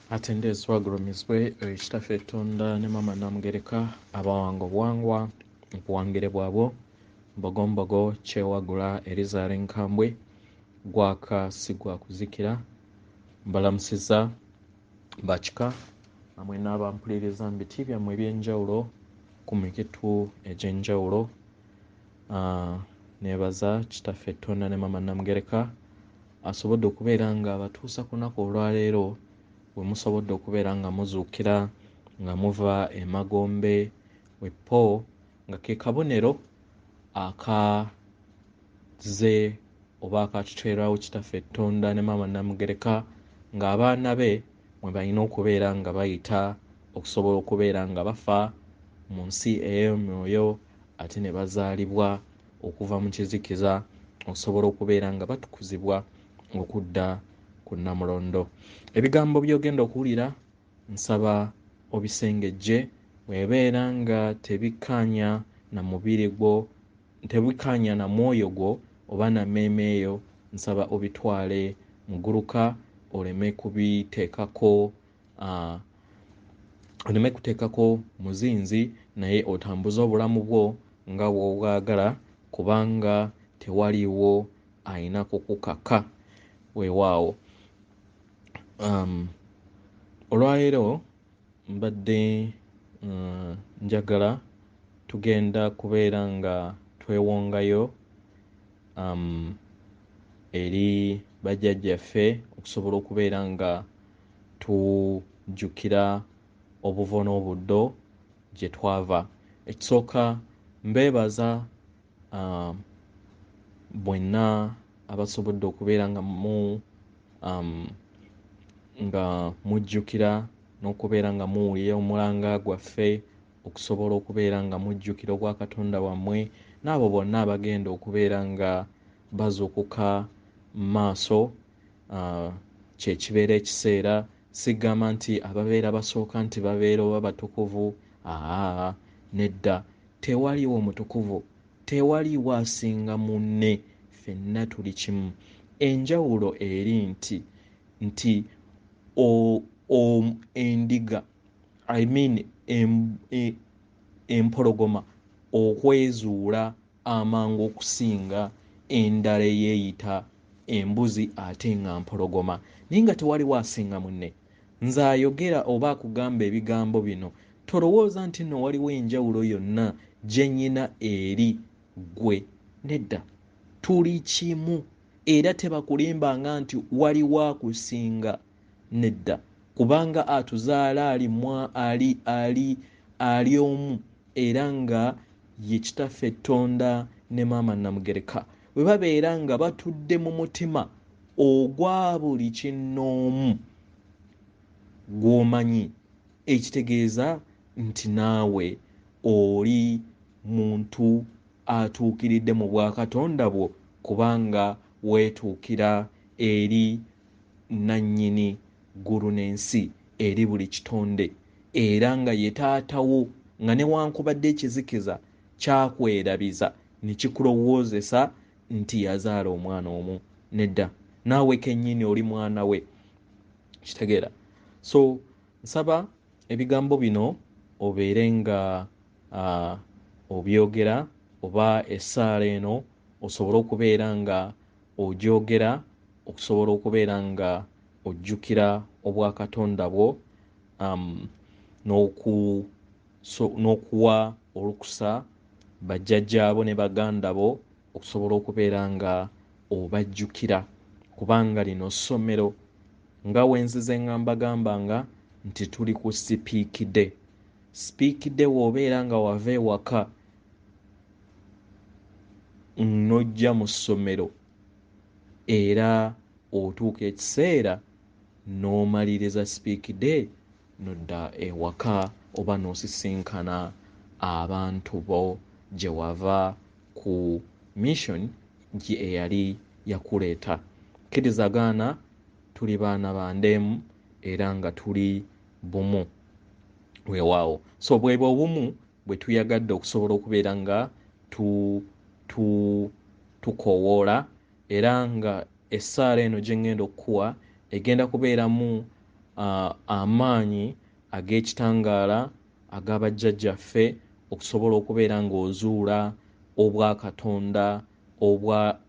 Atendezwa agulumizibwe ekitaffe Tonda ne Maama Namugereka abawanga obuwangwa obuwangire bwabwo mbogombogo kyewagula Elizaala Enkambwe gwaka si gwa kuzikira mbalamusiza bakika namwe n'abampuliriza mu biti byammwe eby'enjawulo ku mikutu egy'enjawulo. Neebaza kitaffe Tonda ne Maama Namugereka asobodde okubeera nga abatuusa ku lunaku olwaleero bwe musobodde okubeera nga muzuukira nga muva emagombe wepo nga ke kabonero akaze oba akatuteerawo kitaffe Tonda ne Maama Namugereka ng'abaana be mwe balina okubeera nga bayita okusobola okubeera nga bafa mu nsi ey'omwoyo ate ne bazaalibwa okuva mu kizikiza okusobola okubeera nga batukuzibwa okudda ku Nnamulondo. Ebigambo by'ogenda okuwulira nsaba obisengejje bwebeera nga tebikkaanya na mubiri gwo, tebikkaanya na mwoyo gwo oba na mmeeme eyo, nsaba obitwale muguluka oleme kuteekako muzinzi naye otambuze obulamu bwo nga bw'obwagala kubanga tewaliiwo ayina kukukaka weewaawo. Olwaleero mbadde njagala tugenda kubeera nga twewongayo eri bajjajjaffe okusobola okubeera nga tujjukira obuvo n'obuddo gye twava. Ekisooka mbeebaza mwenna abasobodde okubeera nga mujjukira n'okubeera nga muwulira omulanga gwaffe, okusobola okubeera nga mujjukira obwa Katonda wammwe n'abo bonna abagenda okubeera nga bazuukuka mu maaso. Kye kibeera ekiseera, sigamba nti ababeera basooka nti babeera oba batukuvu, nedda, tewaliiwo mutukuvu, tewaliiwo asinga munne, ffenna tuli kimu. Enjawulo eri nti endiga empologoma okwezuula amangu okusinga endala eyeeyita embuzi ate nga mpologoma, naye nga tewaliwo asinga munne. Nze ayogera oba akugamba ebigambo bino tolowooza nti nno waliwo enjawulo yonna gye nnyina eri ggwe, nedda, tuli kimu era tebakulimbanga nti waliwo akusinga, nedda, kubanga atuzaala ali omu era nga ye kitaffe Tonda ne Maama Namugereka bwe babeera nga batudde mu mutima ogwa buli kinnoomu gw'omanyi, ekitegeeza nti naawe oli muntu atuukiridde mu bwakatonda bwo kubanga weetuukira eri nannyini ggulu n'ensi, eri buli kitonde, era nga ye taatawo nga newankubadde ekizikiza kyakwerabiza ne kikulowoozesa nti yazaala omwana omu, nedda, naawe kennyini oli mwana we, kitegeera. So nsaba ebigambo bino obeere nga obyogera oba essaala eno osobole okubeera nga ogyogera okusobola okubeera nga ojjukira obwakatonda bwo, n'okuwa olukusa bajjajjaabo ne baganda bo okusobola okubeera nga obajjukira, kubanga lino ssomero nga wenzize nga mbagambanga nti tuli ku sipiikidde w'obeera nga wava ewaka n'ojja mu ssomero era otuuka ekiseera n'omaliriza sipiikidde n'odda ewaka oba n'osisinkana abantu bo gye wava ku mission gye eyali yakuleeta. Kkirizagaana tuli baana ba ndeemu era nga tuli bumu weewaawo. So bwe obumu bwe tuyagadde okusobola okubeera nga tukoowoola, era nga essaala eno gye ŋŋenda okukuwa egenda kubeeramu amaanyi ag'ekitangaala ag'abajjajjaffe okusobola okubeera ng'ozuula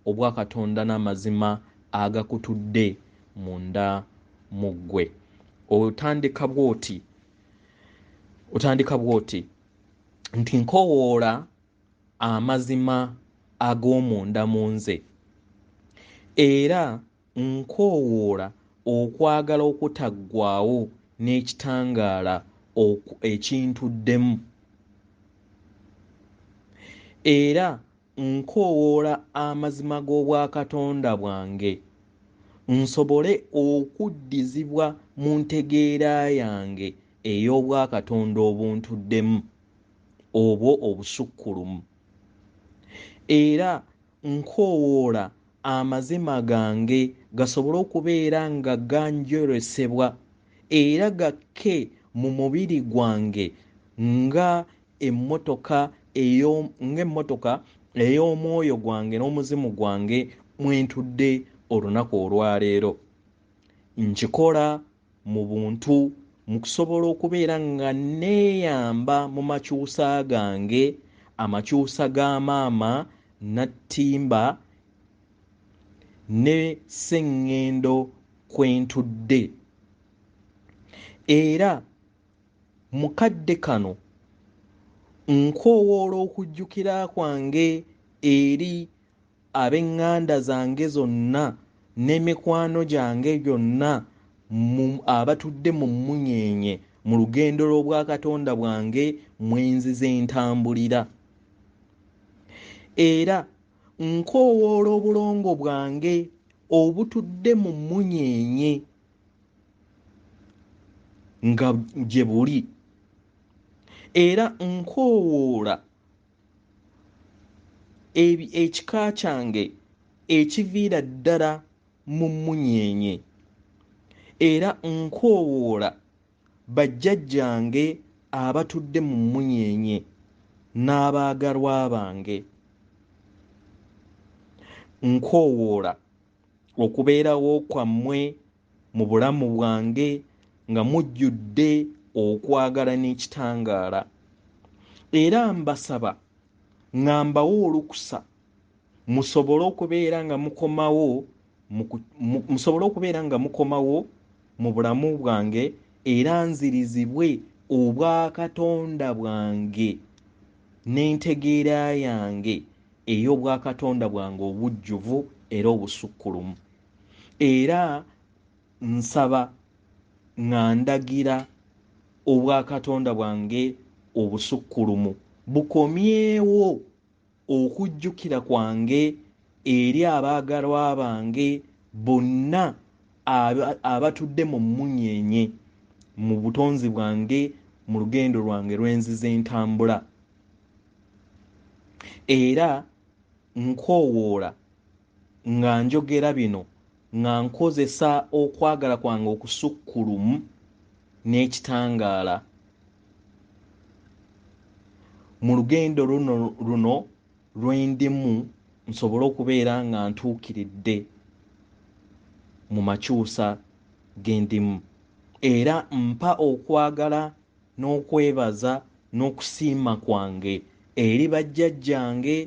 obwakatonda n'amazima agakutudde munda mu ggwe. Otandika bw'oti nti nkowoola amazima ag'omunda mu nze era nkoowoola okwagala okutaggwaawo n'ekitangaala ekintuddemu era nkoowoola amazima g'obwakatonda bwange nsobole okuddizibwa mu ntegeera yange ey'obwakatonda obuntuddemu obwo obusukkulumu era nkoowoola amazima gange gasobole okubeera nga ganjolesebwa era gakke mu mubiri gwange nga emmotoka ey'omwoyo gwange n'omuzimu gwange mwentudde olunaku olwaleero. Nkikola mu buntu mu kusobola okubeera nga neeyamba mu makyusa gange, amakyusa ga maama Nattimba ne Sseŋŋendo kwentudde. Era mu kadde kano nkoowoola okujjukira kwange eri ab'eŋŋanda zange zonna n'emikwano gyange gyonna abatudde mu mmunyeenye mu lugendo lw'obwakatonda bwange mwenzize ntambulira. Era nkoowoola obulongo bwange obutudde mu mmunyeenye nga gye buli era nkoowoola ekika kyange ekiviira ddala mu mmunyeenye era nkoowoola bajjajjange abatudde mu mmunyeenye n'abaagalwa bange. Nkoowoola okubeerawo kwammwe mu bulamu bwange nga mujjudde okwagala n'ekitangaala era mbasaba ŋŋambawo olukusa musobole okubeera nga mukomawo mu bulamu bwange era nzirizibwe obwakatonda bwange n'entegeera yange ey'obwakatonda bwange obujjuvu era obusukkulumu. Era nsaba nga ndagira obwakatonda bwange obusukkulumu bukomyewo okujjukira kwange eri abaagalwa bange bonna abatudde mu mmunyeenye mu butonzi bwange mu lugendo lwange lwenzize entambula. Era nkoowoola nga njogera bino nga nkozesa okwagala kwange okusukkulumu n'ekitangaala mu lugendo luno lwendimu nsobole okubeera nga ntuukiridde mu makyusa gendimu era mpa okwagala n'okwebaza n'okusiima kwange eri bajjajjange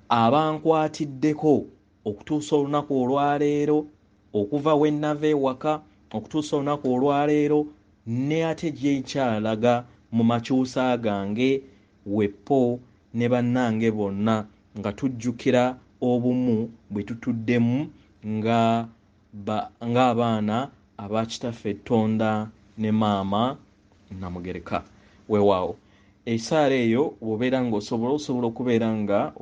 abankwatiddeko okutuusa olunaku olwaleero okuva we nnava ewaka okutuusa olunaku olwaleero ne ate gye nkyalaga mu makyusa gange weppo ne bannange bonna nga tujjukira obumu bwe tutuddemu ng'abaana aba kitaffe Tonda ne maama Namugereka. Weewaawo esaala eyo bw'obeera ng'osobola okubeera nga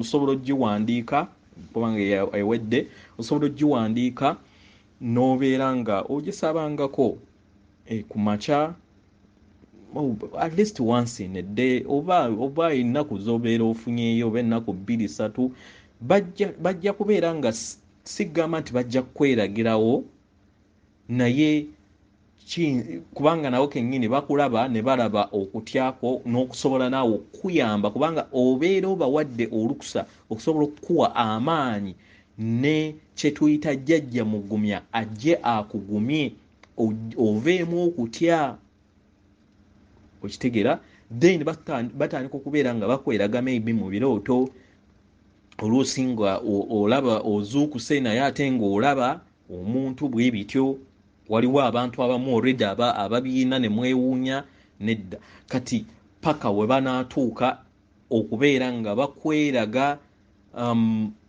osobola ogiwandiika kubanga ewedde, osobola ogiwandiika n'obeera nga ogisabangako ku makya at least once in a day oba ennaku z'obeera ofunyeeyo oba ennaku 2-3 bajja kubeera nga sigamba nti bajja kweragirawo naye kubanga nabo kennyini bakulaba ne balaba okutyako n'okusobola naawe okuyamba kubanga obeera obawadde olukusa okusobola okukuwa amaanyi ne kye tuyita jjajja mugumya ajje akugumye oveemu okutya, okitegeera. Then batandika okubeera nga bakweraga maybe mu birooto, oluusi nga olaba ozuukuse naye ate ng'olaba omuntu bwe bityo. Waliwo abantu abamu already ababiina ne mwewuunya nedda. Kati paka we banaatuuka okubeera nga bakweraga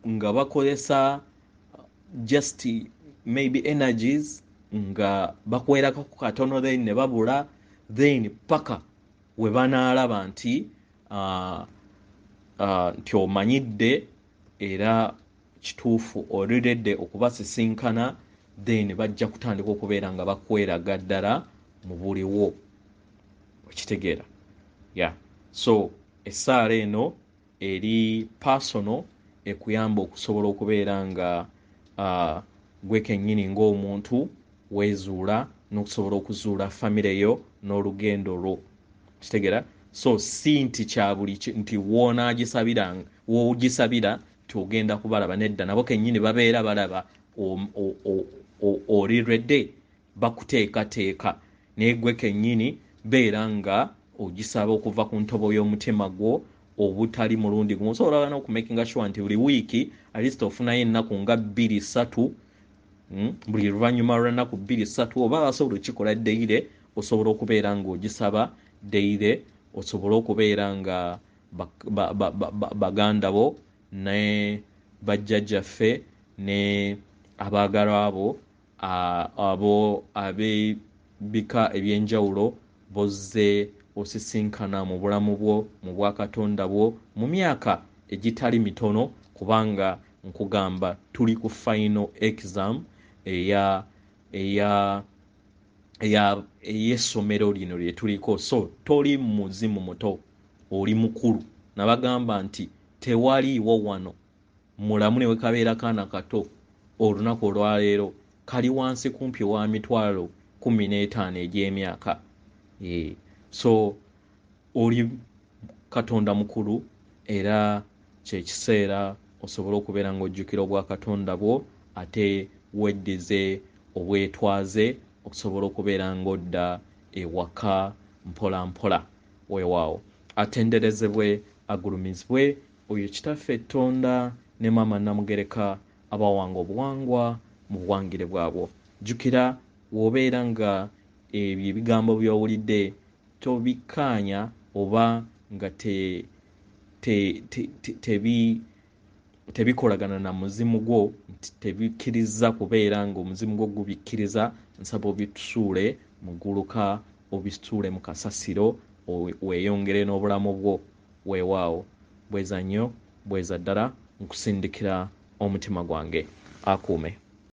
nga bakozesa just maybe energies nga bakwerako ku katono then ne babula, then paka we banaalaba nti nti omanyidde era kituufu oliredde okubasisinkana, then bajja kutandika okubeera nga bakweraga ddala mu buliwo, okitegeera. So essaala eno eri personal, ekuyamba okusobola okubeera nga gwe kennyini ng'omuntu weezuula n'okusobola okuzuula famire yo n'olugendo lwo, kitegeera. So si nti kya buli nti woogisabira nti ogenda kubalaba, nedda. Nabo kennyini babeera balaba oli redde, bakuteekateeka, naye gwe kennyini beera nga ogisaba okuva ku ntobo y'omutima gwo obutali mulundi gumu. So olaba n'okumakinga sure nti buli wiiki at least ofunayo ennaku nga 2-3, buli luvannyuma lw'ennaku 2-3 oba wasobola okikola daily, osobola okubeera ng'ogisaba daily, osobola okubeera nga baganda bo ne bajjajjaffe ne abaagalwa abo ab'ebika ebyenjawulo bozze osisinkana mu bulamu bwo, mu bwakatonda bwo, mu myaka egitali mitono, kubanga nkugamba tuli ku final exam ey'essomero lino lye tuliko. So toli muzimu muto, oli mukulu. Nabagamba nti tewaliiwo wano mulamu ne wekabeera kaana kato olunaku olwaleero kali wansi kumpi wa 15,000 egy'emyaka. So oli katonda mukulu, era kyekiseera osobola okubeera ng'ojjukira obwakatonda bwo, ate weddize obwetwaze okusobola okubeera ng'odda ewaka mpola mpola. Weewaawo atenderezebwe agulumizibwe oyo kitaffe Tonda ne maama Namugereka abawanga obuwangwa mu buwangire bwabwo. Jjukira w'obeera nga ebyo ebigambo by'owulidde tobikkaanya oba nga tebikolagana na muzimu gwo, tebikkiriza kubeera ng'omuzimu gwo gubikkiriza, nsaba obitusuule mu gguluka, obitusuule mu kasasiro, weeyongere n'obulamu bwo. Weewaawo bweza nnyo, bweza ddala, nkusindikira omutima gwange. Akuume.